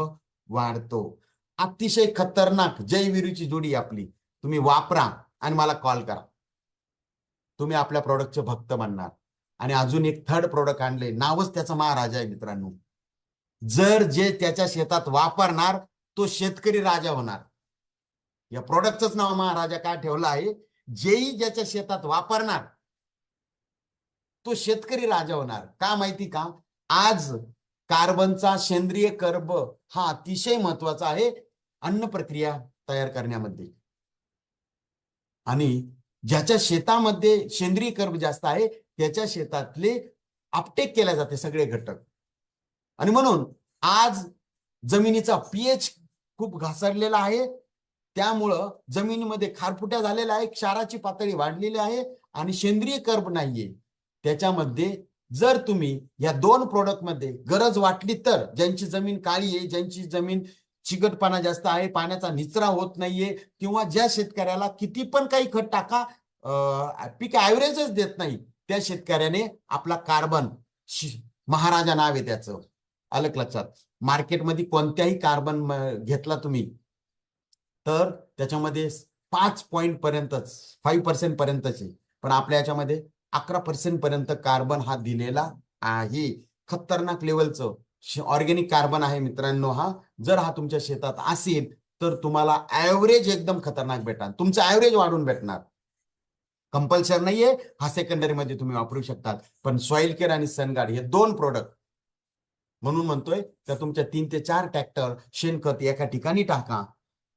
वाढतो. अतिशय खतरनाक जैविरूची जोडी आपली. तुम्ही वापरा आणि मला कॉल करा. तुम्ही आपल्या प्रोडक्टचे भक्त बनणार. आणि अजून एक थर्ड प्रोडक्ट आणले, नावच त्याचं महाराजा आहे मित्रांनो. जर जे त्याच्या शेतात वापरणार तो शेतकरी राजा होणार. या प्रोडक्टच नाव महाराजा का ठेवलं आहे? जेही ज्याच्या शेतात वापरणार तो शेतकरी राजा होणार. का माहिती का? आज कार्बनचा सेंद्रिय कर्ब हा अतिशय महत्वाचा आहे अन्न प्रक्रिया तयार करण्यामध्ये. आणि ज्याच्या शेतामध्ये सेंद्रिय कर्ब जास्त आहे त्याच्या शेतातले अपटेक केले जाते सगळे घटक. आणि म्हणून आज जमिनीचा पीएच खूप घसरलेला आहे. त्यामुळं जमिनीमध्ये खारफुट्या झालेल्या आहे, क्षाराची पातळी वाढलेली आहे आणि सेंद्रिय कर्ब नाहीये त्याच्यामध्ये. जर तुम्ही या दोन प्रोडक्ट मध्ये गरज वाटली तर, ज्यांची जमीन काळी आहे, ज्यांची जमीन चिकटपणा जास्त आहे, पाण्याचा निचरा होत नाहीये, किंवा ज्या शेतकऱ्याला किती पण काही खत टाका पीक ऍव्हरेजच देत नाही, त्या शेतकऱ्याने आपला कार्बन महाराजा नाव आहे त्याचं. अलग लक्षात. मार्केटमध्ये कोणत्याही कार्बन घेतला तुम्ही तर त्याच्यामध्ये 5% पर्यंतच 5% पर्यंतच आहे, पण आपल्या याच्यामध्ये 11% पर्यंत कार्बन हा दिलेला आहे. खतरनाक लेवलचं ऑर्गेनिक कार्बन आहे मित्रांनो हा. जर हा तुमच्या शेतात असेल तर तुम्हाला ऍव्हरेज एकदम खतरनाक भेटणार, तुमचं ऍव्हरेज वाढून भेटणार. कंपल्सरी नाहीये, हा सेकंडरी मध्ये तुम्ही वापरू शकतात. पण सॉइल केअर आणि सनगार्ड हे दोन प्रोडक्ट म्हणून म्हणतोय तर तुमच्या 3 ते 4 ट्रॅक्टर शेणखत एका ठिकाणी टाका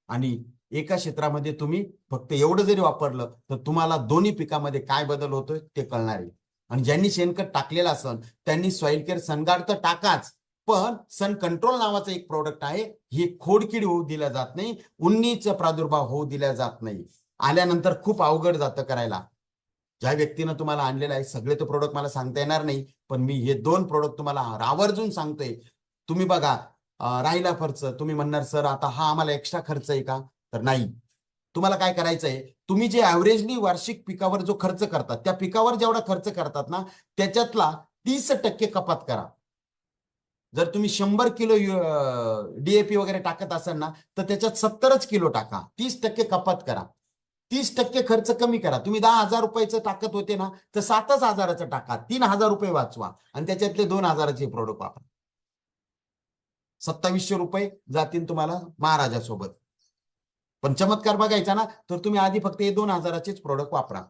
आणि एका क्षेत्रामध्ये तुम्ही फक्त एवढं जरी वापरलं तर तुम्हाला दोन्ही पिकामध्ये काय बदल होतोय ते कळणार आहे. आणि ज्यांनी शेणखत टाकलेलं असेल त्यांनी सॉइल केअर सनगार्ड तर टाकाच, पण सन कंट्रोल नावाचं एक प्रोडक्ट आहे, हे खोडकीड होऊ दिल्या जात नाही, उन्नीचा प्रादुर्भाव होऊ दिला जात नाही. आल्यानंतर खूप अवघड जातं करायला. ज्या व्यक्तीनं तुम्हाला आणलेलं आहे, सगळे तो प्रोडक्ट मला सांगता येणार नाही, पण मी हे दोन प्रोडक्ट तुम्हाला आवर्जून सांगतोय. तुम्ही बघा, राहिला खर्च, तुम्ही म्हणणार सर आता हा आम्हाला एक्स्ट्रा खर्च आहे का? तर नाही. तुम्हाला काय करायचंय, तुम्ही जे ऍव्हरेजली वार्षिक पिकावर जो खर्च करतात, त्या पिकावर जेवढा खर्च करतात ना त्याच्यातला 30% कपात करा. जर तुम्ही 100 किलो डीएपी वगैरे टाकत असाल ना तर त्याच्यात 70च किलो टाका, 30% कपात करा, 30% खर्च कमी करा. तुम्ही 10,000 रुपयाचं टाकत होते ना तर 7च हजाराचं टाका, 3,000 रुपये वाचवा आणि त्याच्यातले 2,000चे प्रोडक्ट वापरा. 2700 रुपये जातील तुम्हाला महाराजासोबत. पण चमत्कार बघायचा ना तर तुम्ही आधी फक्त हे 2,000चेच प्रोडक्ट वापरा.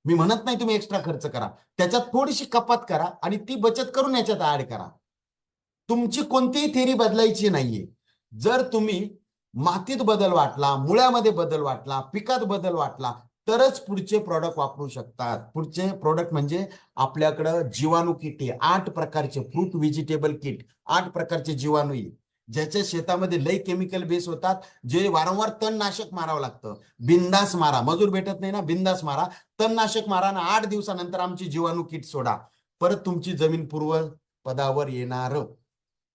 मी म्हणत नाही तुम्ही एक्स्ट्रा खर्च करा, त्याच्यात थोडीशी कपात करा आणि ती बचत करून याच्यात ऍड करा. तुमची कोणतीही थेरी बदलायची नाहीये. जर तुम्ही मातीत बदल वाटला, मुळ्यामध्ये बदल वाटला, पिकात बदल वाटला तरच पुढचे प्रोडक्ट वापरू शकतात. पुढचे प्रोडक्ट म्हणजे आपल्याकडं जीवाणू किट आहे, 8 प्रकारचे फ्रूट व्हेजिटेबल किट, 8 प्रकारचे जीवाणू आहे. ज्याच्या शेतामध्ये लई केमिकल बेस होतात, जे वारंवार तणनाशक मारावं लागतं. बिंदास मारा, मजूर भेटत नाही ना, बिंदास मारा, तणनाशक मारा ना 8 दिवसानंतर आमची जीवाणू किट सोडा, परत तुमची जमीन पूर्व पदावर येणार.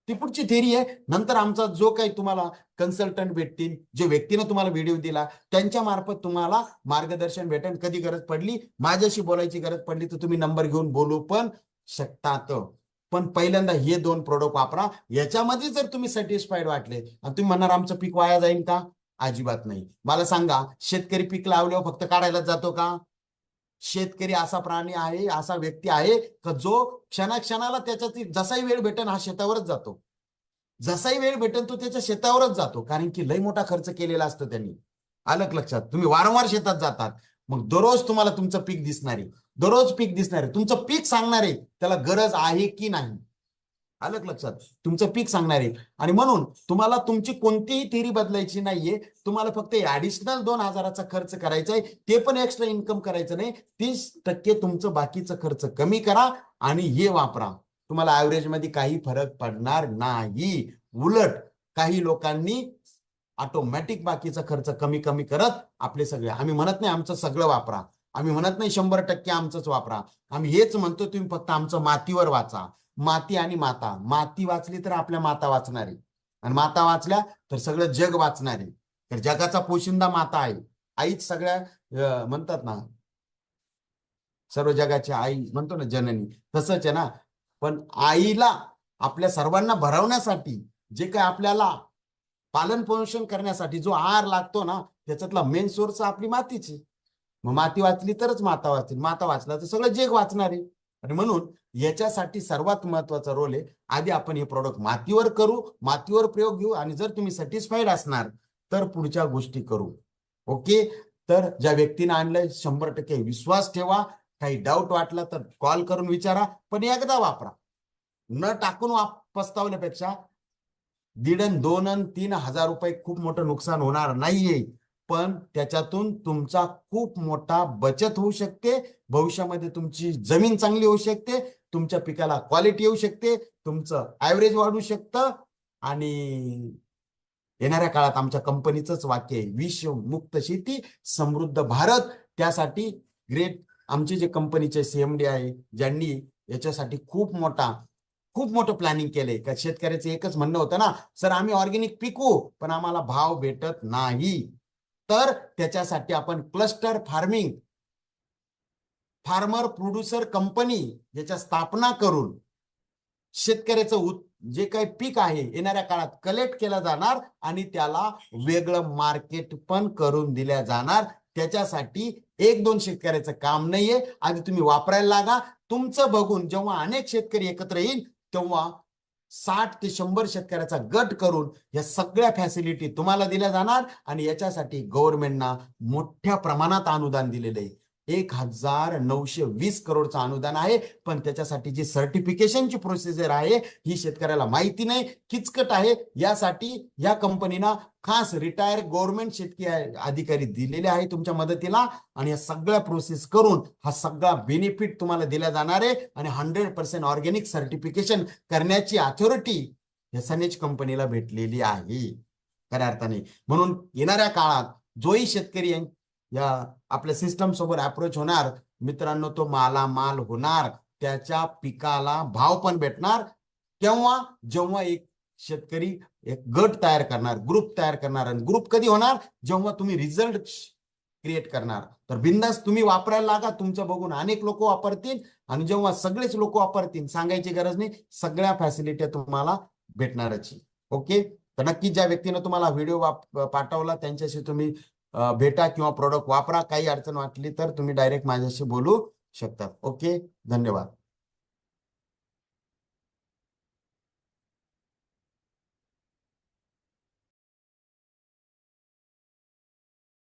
ती पुढची थेरी आहे. नंतर आमचा जो काही तुम्हाला कन्सल्टंट भेटतील, जे व्यक्तीने तुम्हाला व्हिडिओ दिला त्यांच्या मार्फत तुम्हाला मार्गदर्शन भेटेल. कधी गरज पडली, माझ्याशी बोलायची गरज पडली तर तुम्ही नंबर घेऊन बोलू पण शकतात. पण पहिल्यांदा हे दोन प्रोडक्ट वापरा. याच्यामध्ये जर तुम्ही सॅटिस्फाईड वाटले आणि तुम्ही म्हणणार आमचं पीक वाया जाईल का? अजिबात नाही. मला सांगा, शेतकरी पीक लावल्यावर फक्त काढायलाच जातो का? शेतकरी असा प्राणी आहे, असा व्यक्ती आहे का जो क्षणाक्षणाला त्याच्यात जसाही वेळ भेटेल हा शेतावरच जातो. जसाही वेळ भेटेल तो त्याच्या शेतावरच जातो, कारण की लय मोठा खर्च केलेला असतो त्यांनी. अलग लक्षात. तुम्ही वारंवार शेतात जातात, मग दररोज तुम्हाला तुमचं पीक दिसणार आहे, दररोज पीक दिसणार आहे. तुमचं पीक सांगणार आहे त्याला गरज आहे की नाही. अलग लक्षात. तुमचं पीक सांगणार आहे. आणि म्हणून तुम्हाला तुमची कोणतीही थेरी बदलायची नाहीये. तुम्हाला फक्त ऍडिशनल 2,000चा खर्च करायचा आहे, ते पण एक्स्ट्रा इन्कम करायचं नाही. 30% तुमचं बाकीचं खर्च कमी करा आणि हे वापरा. तुम्हाला ऍव्हरेज मध्ये काही फरक पडणार नाही. उलट काही लोकांनी ऑटोमॅटिक बाकीचा खर्च कमी कमी करत आपले सगळे, आम्ही म्हणत नाही आमचं सगळं वापरा, आम्ही म्हणत नाही 100% आमचंच वापरा. आम्ही हेच म्हणतो तुम्ही फक्त आमचं मातीवर वाचा. माती आणि माता. माती वाचली तर आपल्या माता वाचणार आहे, आणि माता वाचल्या तर सगळं जग वाचणार आहे. तर जगाचा पोशिंदा माता आहे. आईच सगळ्या म्हणतात ना, सर्व जगाची आई म्हणतो ना, जननी. तसंच आहे ना. पण आईला आपल्या सर्वांना भरवण्यासाठी जे काय आपल्याला पालन पोषण करण्यासाठी जो आहार लागतो ना, त्याच्यातला मेन सोर्स आपली मातीची. मग माती वाचली तरच माता वाचली. माता वाचला तर सगळं जग वाचणार आहे. आणि म्हणून याच्यासाठी सर्वात महत्वाचा रोल आहे, आधी आपण हे प्रोडक्ट मातीवर करू, मातीवर प्रयोग घेऊ, आणि जर तुम्ही सॅटिस्फाईड असणार तर पुढच्या गोष्टी करू. ओके. तर ज्या व्यक्तीने आणलंय 100% विश्वास ठेवा. काही डाऊट वाटला तर कॉल करून विचारा, पण एकदा वापरा. न टाकून पस्तावल्यापेक्षा 1.5, 2 आणि 3 हजार रुपये खूप मोठं नुकसान होणार नाहीये, पण त्याच्यातून तुमचा खूप मोठा बचत होऊ शकते. भविष्यामध्ये तुमची जमीन चांगली होऊ शकते, तुमच्या पिकाला क्वालिटी येऊ शकते, तुमचं ऍव्हरेज वाढू शकतं. आणि येणाऱ्या काळात आमच्या कंपनीचंच वाक्य आहे, विषमुक्त शेती समृद्ध भारत. त्यासाठी ग्रेट आमचे जे कंपनीचे सीएमडी आहे, ज्यांनी याच्यासाठी खूप मोठं प्लॅनिंग केलंय. का शेतकऱ्याचं एकच म्हणणं होतं ना, सर आम्ही ऑर्गेनिक पिकू पण आम्हाला भाव भेटत नाही. तर त्याच्यासाठी आपण cluster farming, farmer producer company याच्या स्थापना करून शेतकऱ्याचं जे काही पीक आहे येणाऱ्या काळात कलेक्ट केला जाणार, आणि त्याला वेगळं मार्केट पण करून दिल्या जाणार. त्याच्यासाठी 1-2 शेतकऱ्याचं काम नाहीये. आधी तुम्ही वापरायला लागा. तुमचं बघून जेव्हा अनेक शेतकरी एकत्र येईल, तेव्हा 60 ते 100 शेतकऱ्याचा गट करून या सगळ्या फॅसिलिटी तुम्हाला दिल्या जाणार. आणि याच्यासाठी गव्हर्नमेंटना मोठ्या प्रमाणात अनुदान दिलेलं आहे. 1920 करोडचं अनुदान आहे. पण त्याच्यासाठी जी सर्टिफिकेशनची प्रोसिजर आहे ही शेतकऱ्याला माहिती नाही, किचकट आहे. यासाठी या कंपनीना खास रिटायर गव्हर्नमेंट शेतकरी अधिकारी दिलेले आहे तुमच्या मदतीला. आणि या सगळ्या प्रोसेस करून हा सगळा बेनिफिट तुम्हाला दिला जाणार आहे. आणि 100% ऑर्गॅनिक सर्टिफिकेशन करण्याची अथॉरिटी एसएनएच कंपनीला भेटलेली आहे खऱ्या अर्थाने. म्हणून येणाऱ्या काळात जोही शेतकरी या आपल्या सिस्टम सोबत अप्रोच होणार, मित्रांनो, तो मालामाल होणार. त्याच्या पिकाला भाव पण भेटणार. तेव्हा जेव्हा एक शेतकरी एक गट तयार करणार, ग्रुप तयार करणार. आणि ग्रुप कधी होणार? जेव्हा तुम्ही रिझल्ट क्रिएट करणार. तर बिंदास तुम्ही वापरायला लागा. तुमचं बघून अनेक लोक वापरतील. आणि जेव्हा सगळेच लोक वापरतील, सांगायची गरज नाही, सगळ्या फॅसिलिटी तुम्हाला भेटणारच. ओके. तर नक्की ज्या व्यक्तीने तुम्हाला व्हिडिओ पाठवला त्यांच्याशी तुम्ही भेटा किंवा प्रोडक्ट वापरा. काही अडचण वाटली तर तुम्ही डायरेक्ट माझ्याशी बोलू शकता. ओके. धन्यवाद.